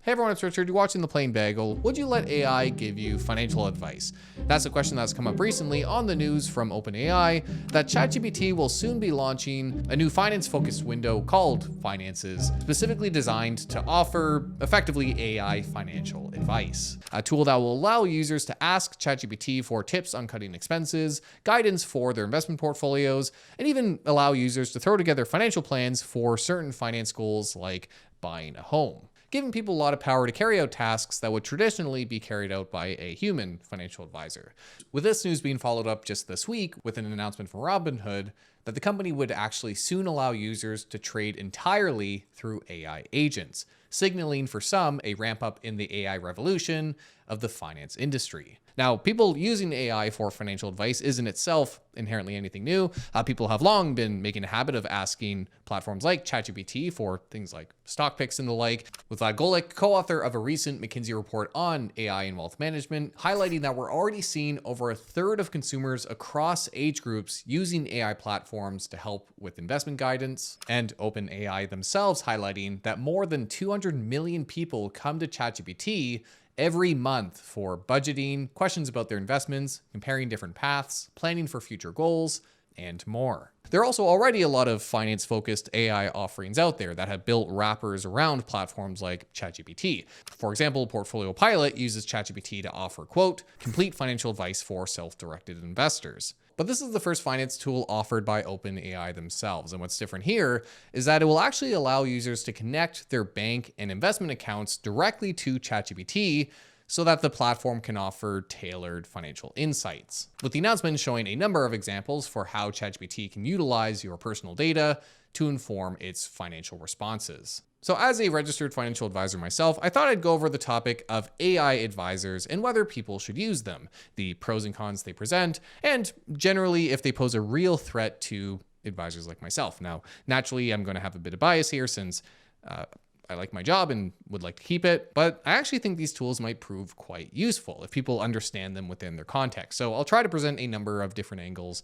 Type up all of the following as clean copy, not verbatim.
Hey everyone, it's Richard. You're watching The Plain Bagel. Would you let AI give you financial advice? That's a question that's come up recently on the news from OpenAI that ChatGPT will soon be launching a new finance-focused window called Finances, specifically designed to offer effectively AI financial advice. A tool that will allow users to ask ChatGPT for tips on cutting expenses, guidance for their investment portfolios, and even allow users to throw together financial plans for certain finance goals like buying a home, giving people a lot of power to carry out tasks that would traditionally be carried out by a human financial advisor. With this news being followed up just this week with an announcement from Robinhood that the company would actually soon allow users to trade entirely through AI agents, signaling for some a ramp up in the AI revolution of the finance industry. Now, people using AI for financial advice isn't itself inherently anything new. People have long been making a habit of asking platforms like ChatGPT for things like stock picks and the like, with Golick, co-author of a recent McKinsey report on AI and wealth management, highlighting that we're already seeing over a third of consumers across age groups using AI platforms to help with investment guidance, and OpenAI themselves highlighting that more than 200 million people come to ChatGPT every month for budgeting, questions about their investments, comparing different paths, planning for future goals, and more. There are also already a lot of finance-focused AI offerings out there that have built wrappers around platforms like ChatGPT. For example, Portfolio Pilot uses ChatGPT to offer, quote, complete financial advice for self-directed investors. But this is the first finance tool offered by OpenAI themselves. And what's different here is that it will actually allow users to connect their bank and investment accounts directly to ChatGPT so that the platform can offer tailored financial insights, with the announcement showing a number of examples for how ChatGPT can utilize your personal data to inform its financial responses. So as a registered financial advisor myself, I thought I'd go over the topic of AI advisors and whether people should use them, the pros and cons they present, and generally if they pose a real threat to advisors like myself. Now, naturally, I'm going to have a bit of bias here since I like my job and would like to keep it, but I actually think these tools might prove quite useful if people understand them within their context. So I'll try to present a number of different angles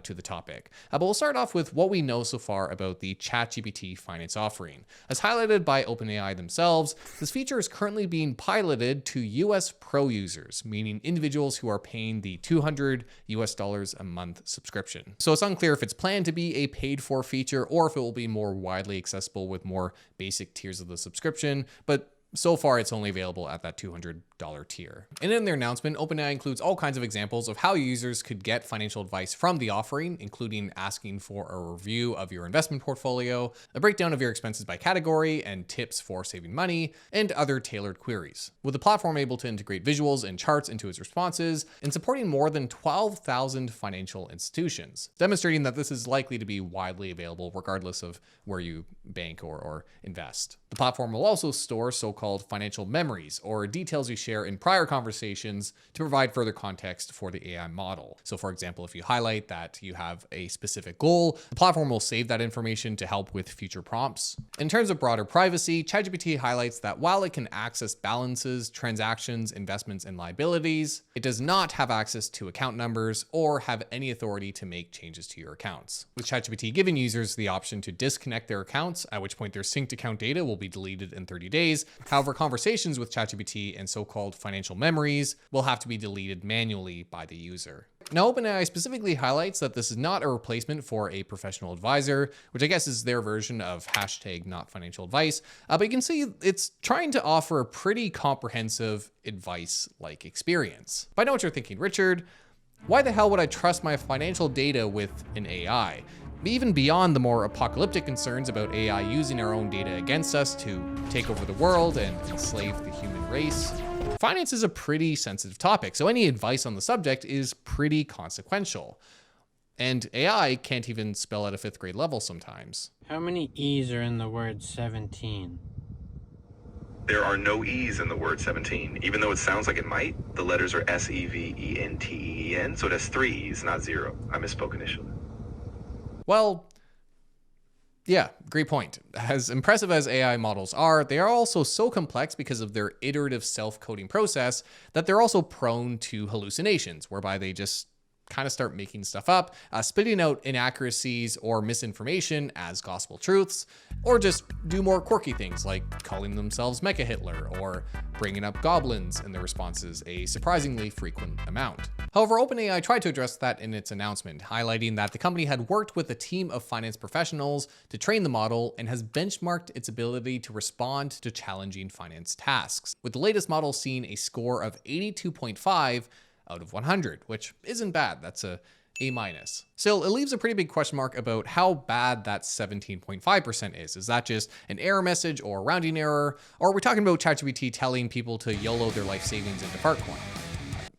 to the topic. But we'll start off with what we know so far about the ChatGPT finance offering. As highlighted by OpenAI themselves, this feature is currently being piloted to US Pro users, meaning individuals who are paying the $200 a month subscription. So it's unclear if it's planned to be a paid for feature or if it will be more widely accessible with more basic tiers of the subscription, but so far, it's only available at that $200 tier. And in their announcement, OpenAI includes all kinds of examples of how users could get financial advice from the offering, including asking for a review of your investment portfolio, a breakdown of your expenses by category, and tips for saving money, and other tailored queries. With the platform able to integrate visuals and charts into its responses, and supporting more than 12,000 financial institutions, demonstrating that this is likely to be widely available regardless of where you bank or invest. The platform will also store so-called financial memories, or details you share in prior conversations to provide further context for the AI model. So for example, if you highlight that you have a specific goal, the platform will save that information to help with future prompts. In terms of broader privacy, ChatGPT highlights that while it can access balances, transactions, investments, and liabilities, it does not have access to account numbers or have any authority to make changes to your accounts, with ChatGPT giving users the option to disconnect their accounts, at which point their synced account data will be deleted in 30 days. However, conversations with ChatGPT and so-called financial memories will have to be deleted manually by the user. Now, OpenAI specifically highlights that this is not a replacement for a professional advisor, which I guess is their version of hashtag not financial advice. But you can see it's trying to offer a pretty comprehensive advice-like experience. But I know what you're thinking, Richard, why the hell would I trust my financial data with an AI? Even beyond the more apocalyptic concerns about AI using our own data against us to take over the world and enslave the human race, finance is a pretty sensitive topic, so any advice on the subject is pretty consequential. And AI can't even spell at a 5th grade level sometimes. How many E's are in the word 17? There are no E's in the word 17. Even though it sounds like it might, the letters are S-E-V-E-N-T-E-N, so it has 3 E's, not 0. I misspoke initially. Well, yeah, great point. As impressive as AI models are, they are also so complex because of their iterative self-coding process that they're also prone to hallucinations, whereby they just kind of start making stuff up, spitting out inaccuracies or misinformation as gospel truths, or just do more quirky things like calling themselves Mecha Hitler or bringing up goblins in their responses a surprisingly frequent amount. However, OpenAI tried to address that in its announcement, highlighting that the company had worked with a team of finance professionals to train the model and has benchmarked its ability to respond to challenging finance tasks, with the latest model seeing a score of 82.5 out of 100, which isn't bad. That's a A-. Still, it leaves a pretty big question mark about how bad that 17.5% is. Is that just an error message or a rounding error? Or are we talking about ChatGPT telling people to YOLO their life savings into Fartcoin?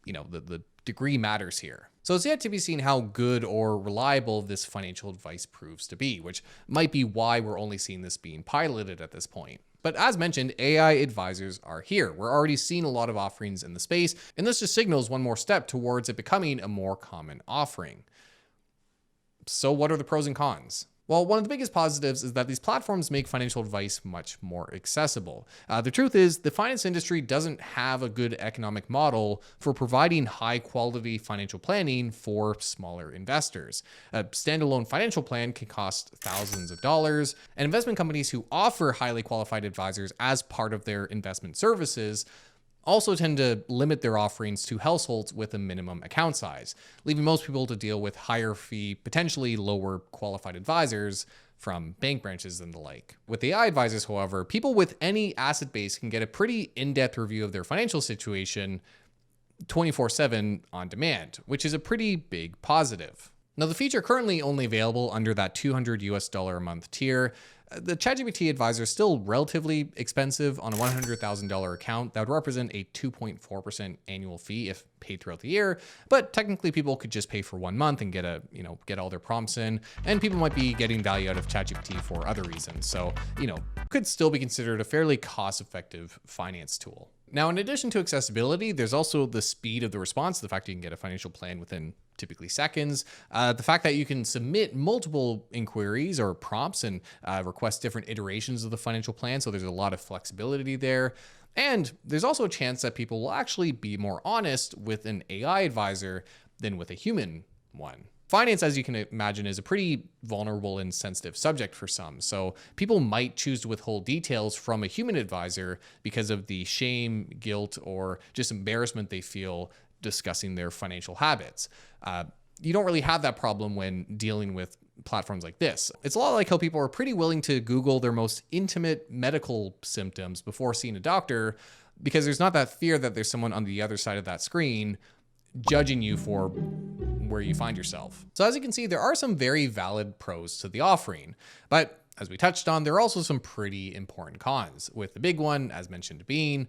The degree matters here. So it's yet to be seen how good or reliable this financial advice proves to be, which might be why we're only seeing this being piloted at this point. But as mentioned, AI advisors are here. We're already seeing a lot of offerings in the space, and this just signals one more step towards it becoming a more common offering. So what are the pros and cons? Well, one of the biggest positives is that these platforms make financial advice much more accessible. The truth is, the finance industry doesn't have a good economic model for providing high quality financial planning for smaller investors. A standalone financial plan can cost thousands of dollars, and investment companies who offer highly qualified advisors as part of their investment services also tend to limit their offerings to households with a minimum account size, leaving most people to deal with higher fee, potentially lower qualified advisors from bank branches and the like. With AI advisors, however, people with any asset base can get a pretty in-depth review of their financial situation 24/7 on demand, which is a pretty big positive. Now, the feature currently only available under that $200 a month tier. The ChatGPT advisor is still relatively expensive on a $100,000 account. That would represent a 2.4% annual fee if paid throughout the year. But technically, people could just pay for 1 month and get all their prompts in. And people might be getting value out of ChatGPT for other reasons. So, could still be considered a fairly cost-effective finance tool. Now, in addition to accessibility, there's also the speed of the response, the fact you can get a financial plan within typically seconds, the fact that you can submit multiple inquiries or prompts and request different iterations of the financial plan, so there's a lot of flexibility there. And there's also a chance that people will actually be more honest with an AI advisor than with a human one. Finance, as you can imagine, is a pretty vulnerable and sensitive subject for some. So people might choose to withhold details from a human advisor because of the shame, guilt, or just embarrassment they feel discussing their financial habits. You don't really have that problem when dealing with platforms like this. It's a lot like how people are pretty willing to Google their most intimate medical symptoms before seeing a doctor, because there's not that fear that there's someone on the other side of that screen judging you for where you find yourself. So as you can see, there are some very valid pros to the offering, but as we touched on, there are also some pretty important cons, with the big one, as mentioned, being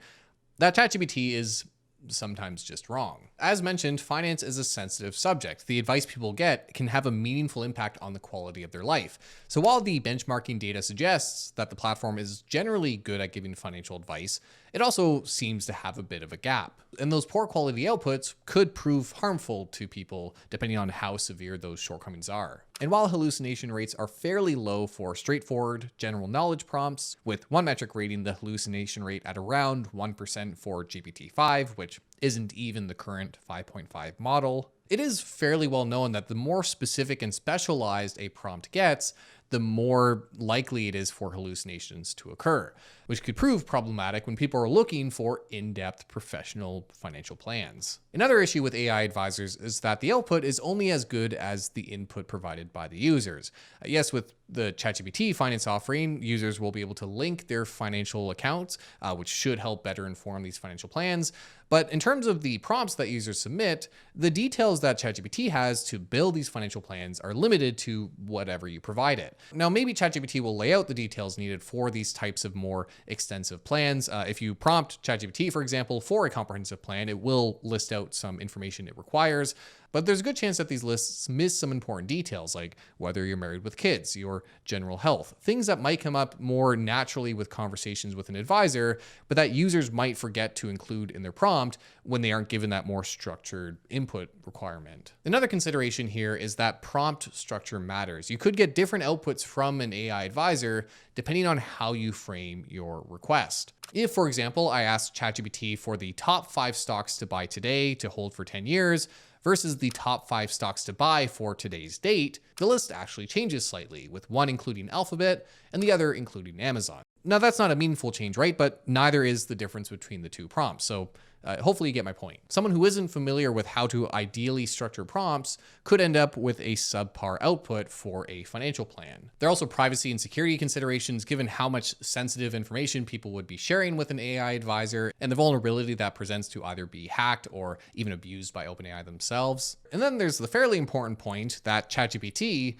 that ChatGPT is sometimes just wrong. As mentioned, finance is a sensitive subject. The advice people get can have a meaningful impact on the quality of their life. So while the benchmarking data suggests that the platform is generally good at giving financial advice, it also seems to have a bit of a gap. And those poor quality outputs could prove harmful to people depending on how severe those shortcomings are. And while hallucination rates are fairly low for straightforward general knowledge prompts, with one metric rating the hallucination rate at around 1% for GPT-5, which isn't even the current 5.5 model, it is fairly well known that the more specific and specialized a prompt gets, the more likely it is for hallucinations to occur, which could prove problematic when people are looking for in-depth professional financial plans. Another issue with AI advisors is that the output is only as good as the input provided by the users. Yes, with the ChatGPT finance offering, users will be able to link their financial accounts, which should help better inform these financial plans. But in terms of the prompts that users submit, the details that ChatGPT has to build these financial plans are limited to whatever you provide it. Now, maybe ChatGPT will lay out the details needed for these types of more extensive plans. If you prompt ChatGPT, for example, for a comprehensive plan, it will list out some information it requires. But there's a good chance that these lists miss some important details, like whether you're married with kids, your general health, things that might come up more naturally with conversations with an advisor, but that users might forget to include in their prompt when they aren't given that more structured input requirement. Another consideration here is that prompt structure matters. You could get different outputs from an AI advisor depending on how you frame your request. If, for example, I asked ChatGPT for the top 5 stocks to buy today to hold for 10 years, versus the top 5 stocks to buy for today's date, the list actually changes slightly, with one including Alphabet and the other including Amazon. Now, that's not a meaningful change, right? But neither is the difference between the two prompts. So hopefully you get my point. Someone who isn't familiar with how to ideally structure prompts could end up with a subpar output for a financial plan. There are also privacy and security considerations given how much sensitive information people would be sharing with an AI advisor and the vulnerability that presents to either be hacked or even abused by OpenAI themselves. And then there's the fairly important point that ChatGPT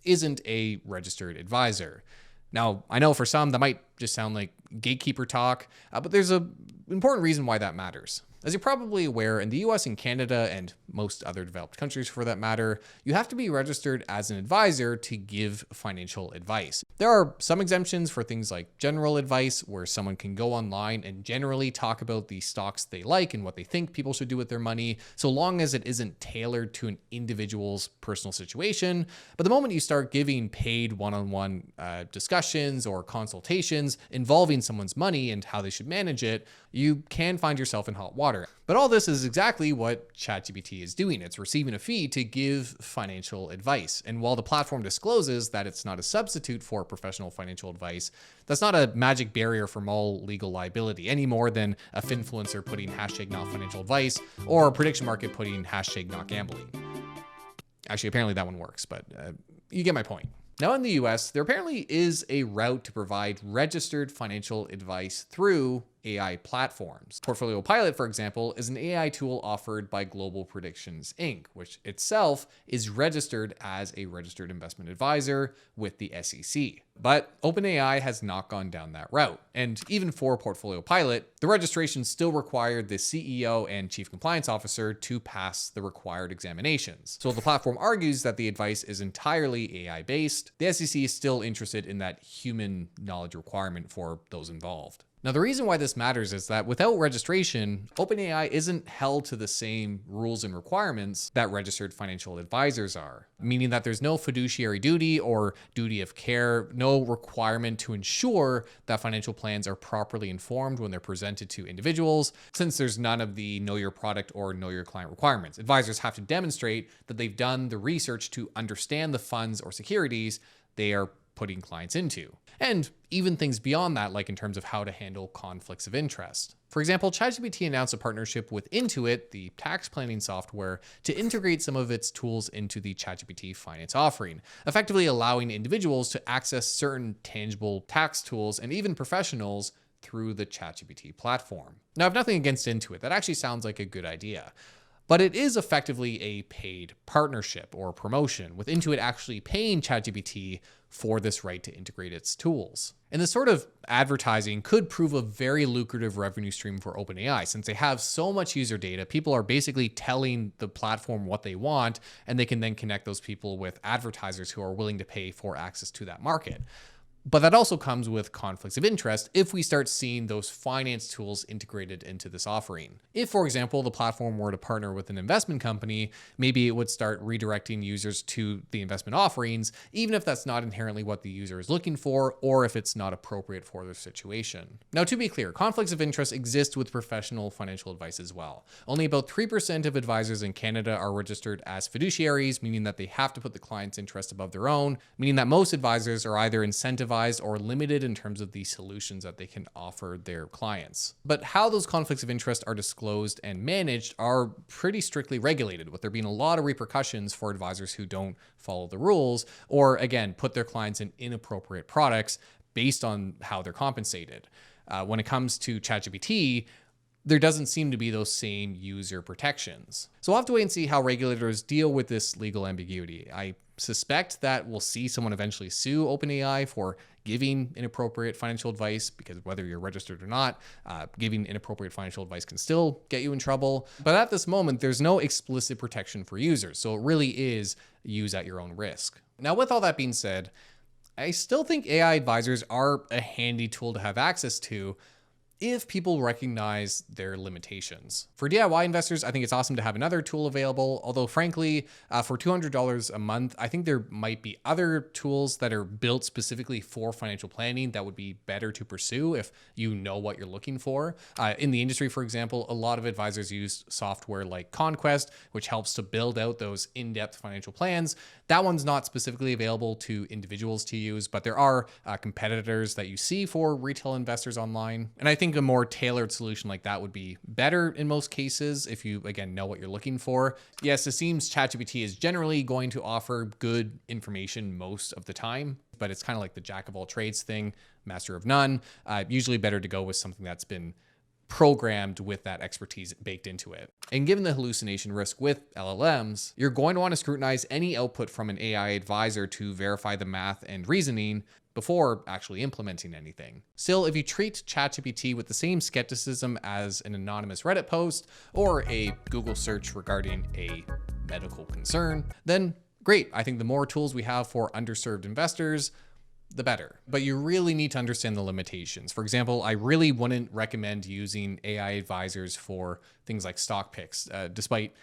isn't a registered advisor. Now, I know for some that might just sound like gatekeeper talk, but there's an important reason why that matters. As you're probably aware, in the US and Canada, and most other developed countries for that matter, you have to be registered as an advisor to give financial advice. There are some exemptions for things like general advice, where someone can go online and generally talk about the stocks they like and what they think people should do with their money, so long as it isn't tailored to an individual's personal situation. But the moment you start giving paid one-on-one discussions or consultations involving someone's money and how they should manage it, you can find yourself in hot water. But all this is exactly what ChatGPT is doing. It's receiving a fee to give financial advice. And while the platform discloses that it's not a substitute for professional financial advice, that's not a magic barrier from all legal liability any more than a finfluencer putting hashtag not financial advice or a prediction market putting hashtag not gambling. Actually, apparently that one works, but you get my point. Now in the US, there apparently is a route to provide registered financial advice through AI platforms. Portfolio Pilot, for example, is an AI tool offered by Global Predictions Inc., which itself is registered as a registered investment advisor with the SEC. But OpenAI has not gone down that route. And even for Portfolio Pilot, the registration still required the CEO and Chief Compliance Officer to pass the required examinations. So the platform argues that the advice is entirely AI-based, the SEC is still interested in that human knowledge requirement for those involved. Now, the reason why this matters is that without registration, OpenAI isn't held to the same rules and requirements that registered financial advisors are, meaning that there's no fiduciary duty or duty of care, no requirement to ensure that financial plans are properly informed when they're presented to individuals, since there's none of the know your product or know your client requirements. Advisors have to demonstrate that they've done the research to understand the funds or securities they are putting clients into. And even things beyond that, like in terms of how to handle conflicts of interest. For example, ChatGPT announced a partnership with Intuit, the tax planning software, to integrate some of its tools into the ChatGPT Finance offering, effectively allowing individuals to access certain tangible tax tools and even professionals through the ChatGPT platform. Now, I have nothing against Intuit. That actually sounds like a good idea. But it is effectively a paid partnership or promotion, with Intuit actually paying ChatGPT for this right to integrate its tools. And this sort of advertising could prove a very lucrative revenue stream for OpenAI, since they have so much user data. People are basically telling the platform what they want, and they can then connect those people with advertisers who are willing to pay for access to that market. But that also comes with conflicts of interest if we start seeing those finance tools integrated into this offering. If, for example, the platform were to partner with an investment company, maybe it would start redirecting users to the investment offerings, even if that's not inherently what the user is looking for, or if it's not appropriate for their situation. Now, to be clear, conflicts of interest exist with professional financial advice as well. Only about 3% of advisors in Canada are registered as fiduciaries, meaning that they have to put the client's interest above their own, meaning that most advisors are either incentivized or limited in terms of the solutions that they can offer their clients. But how those conflicts of interest are disclosed and managed are pretty strictly regulated, with there being a lot of repercussions for advisors who don't follow the rules, or again, put their clients in inappropriate products based on how they're compensated. When it comes to ChatGPT, there doesn't seem to be those same user protections. So we'll have to wait and see how regulators deal with this legal ambiguity. I suspect that we'll see someone eventually sue OpenAI for giving inappropriate financial advice, because whether you're registered or not, giving inappropriate financial advice can still get you in trouble. But at this moment, there's no explicit protection for users, so it really is use at your own risk. Now, with all that being said, I still think AI advisors are a handy tool to have access to, if people recognize their limitations. For DIY investors, I think it's awesome to have another tool available, although frankly, for $200 a month, I think there might be other tools that are built specifically for financial planning that would be better to pursue if you know what you're looking for. In the industry, for example, a lot of advisors use software like Conquest, which helps to build out those in-depth financial plans. That one's not specifically available to individuals to use, but there are competitors that you see for retail investors online. And I think a more tailored solution like that would be better in most cases if you, again, know what you're looking for. Yes, it seems ChatGPT is generally going to offer good information most of the time, but it's kind of like the jack of all trades thing, master of none. Usually better to go with something that's been programmed with that expertise baked into it. And given the hallucination risk with LLMs, you're going to want to scrutinize any output from an AI advisor to verify the math and reasoning before actually implementing anything. Still, if you treat ChatGPT with the same skepticism as an anonymous Reddit post or a Google search regarding a medical concern, then great. I think the more tools we have for underserved investors, the better. But you really need to understand the limitations. For example, I really wouldn't recommend using AI advisors for things like stock picks, despite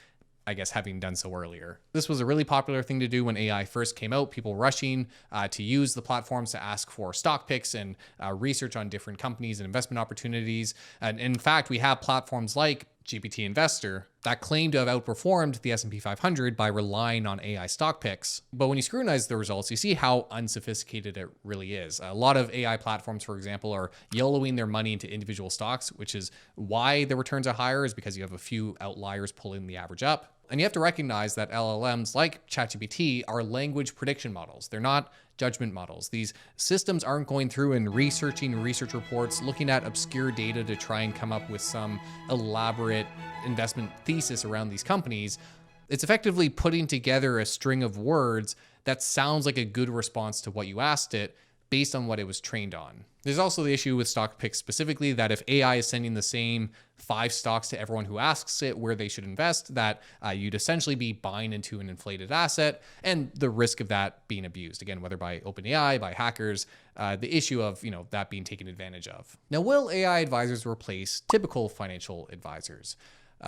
I guess having done so earlier. This was a really popular thing to do when AI first came out, people rushing to use the platforms to ask for stock picks and research on different companies and investment opportunities. And in fact, we have platforms like GPT Investor that claim to have outperformed the S&P 500 by relying on AI stock picks. But when you scrutinize the results, you see how unsophisticated it really is. A lot of AI platforms, for example, are YOLOing their money into individual stocks, which is why the returns are higher, is because you have a few outliers pulling the average up. And you have to recognize that LLMs like ChatGPT are language prediction models. They're not judgment models. These systems aren't going through and researching research reports, looking at obscure data to try and come up with some elaborate investment thesis around these companies. It's effectively putting together a string of words that sounds like a good response to what you asked it based on what it was trained on. There's also the issue with stock picks specifically that if AI is sending the same 5 stocks to everyone who asks it where they should invest, that you'd essentially be buying into an inflated asset and the risk of that being abused, again, whether by OpenAI, by hackers, the issue of that being taken advantage of. Now, will AI advisors replace typical financial advisors?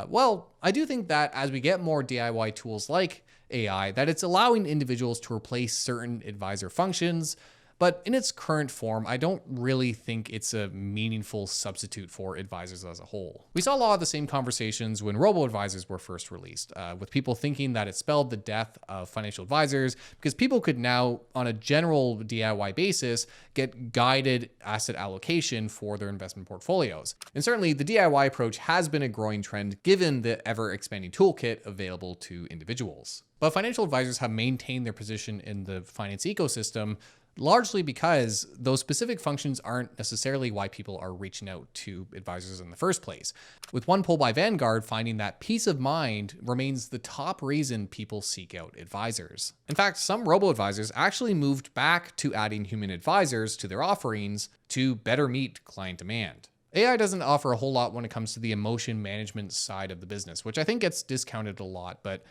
Well, I do think that as we get more DIY tools like AI, that it's allowing individuals to replace certain advisor functions. But in its current form, I don't really think it's a meaningful substitute for advisors as a whole. We saw a lot of the same conversations when robo-advisors were first released, with people thinking that it spelled the death of financial advisors because people could now, on a general DIY basis, get guided asset allocation for their investment portfolios. And certainly the DIY approach has been a growing trend given the ever-expanding toolkit available to individuals. But financial advisors have maintained their position in the finance ecosystem largely because those specific functions aren't necessarily why people are reaching out to advisors in the first place. With one poll by Vanguard finding that peace of mind remains the top reason people seek out advisors. In fact, some robo-advisors actually moved back to adding human advisors to their offerings to better meet client demand. AI doesn't offer a whole lot when it comes to the emotion management side of the business, which I think gets discounted a lot, but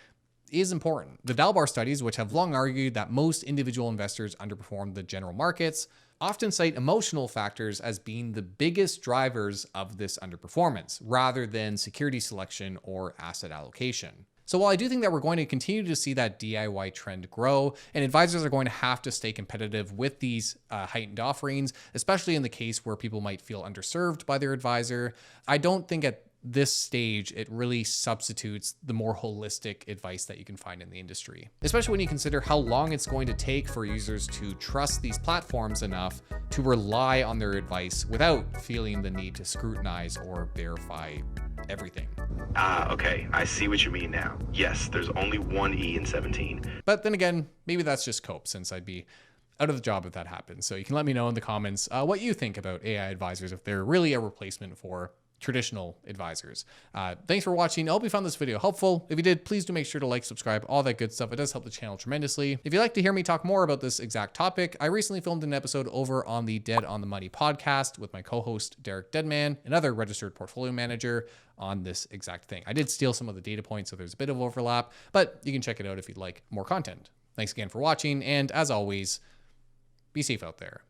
is important. The Dalbar studies, which have long argued that most individual investors underperform the general markets, often cite emotional factors as being the biggest drivers of this underperformance, rather than security selection or asset allocation. So while I do think that we're going to continue to see that DIY trend grow, and advisors are going to have to stay competitive with these heightened offerings, especially in the case where people might feel underserved by their advisor, I don't think at this stage, it really substitutes the more holistic advice that you can find in the industry, especially when you consider how long it's going to take for users to trust these platforms enough to rely on their advice without feeling the need to scrutinize or verify everything. Okay, I see what you mean now. Yes, there's only one E in 17. But then again, maybe that's just cope, since I'd be out of the job if that happens. So you can let me know in the comments what you think about AI advisors, if they're really a replacement for traditional advisors. Thanks for watching. I hope you found this video helpful. If you did, please do make sure to like, subscribe, all that good stuff. It does help the channel tremendously. If you'd like to hear me talk more about this exact topic, I recently filmed an episode over on the Dead on the Money podcast with my co-host Derek Deadman, another registered portfolio manager, on this exact thing. I did steal some of the data points, so there's a bit of overlap, but you can check it out if you'd like more content. Thanks again for watching, and as always, be safe out there.